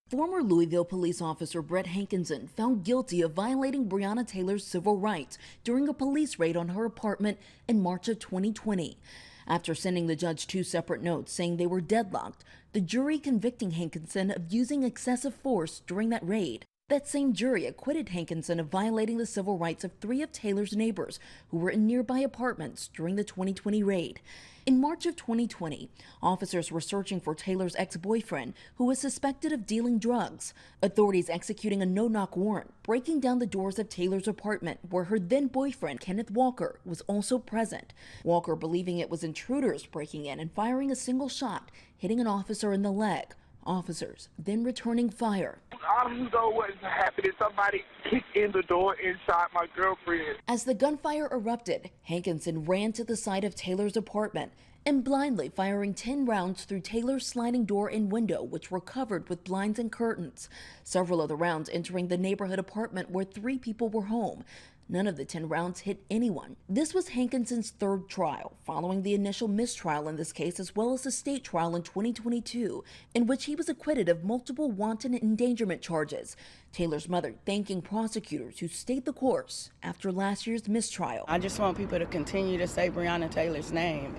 Former Louisville police officer Brett Hankison found guilty of violating Breonna Taylor's civil rights during a police raid on her apartment in March of 2020. After sending the judge two separate notes saying they were deadlocked, the jury convicting Hankison of using excessive force during that raid. That same jury acquitted Hankison of violating the civil rights of three of Taylor's neighbors who were in nearby apartments during the 2020 raid. In March of 2020, officers were searching for Taylor's ex-boyfriend, who was suspected of dealing drugs. Authorities executing a no-knock warrant, breaking down the doors of Taylor's apartment, where her then-boyfriend, Kenneth Walker, was also present. Walker believing it was intruders breaking in and firing a single shot, hitting an officer in the leg. Officers then returning fire. I don't know what happened. Somebody kicked in the door and shot my girlfriend. As the gunfire erupted, Hankison ran to the side of Taylor's apartment and blindly firing 10 rounds through Taylor's sliding door and window, which were covered with blinds and curtains. Several of the rounds entering the neighborhood apartment where 3 people were home. None of the 10 rounds hit anyone. This was Hankison's third trial, following the initial mistrial in this case as well as a state trial in 2022, in which he was acquitted of multiple wanton endangerment charges. Taylor's mother thanking prosecutors who stayed the course after last year's mistrial. I just want people to continue to say Breonna Taylor's name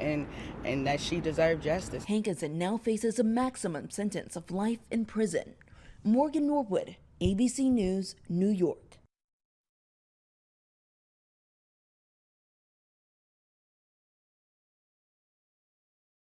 and that she deserved justice. Hankison now faces a maximum sentence of life in prison. Morgan Norwood, ABC News, New York.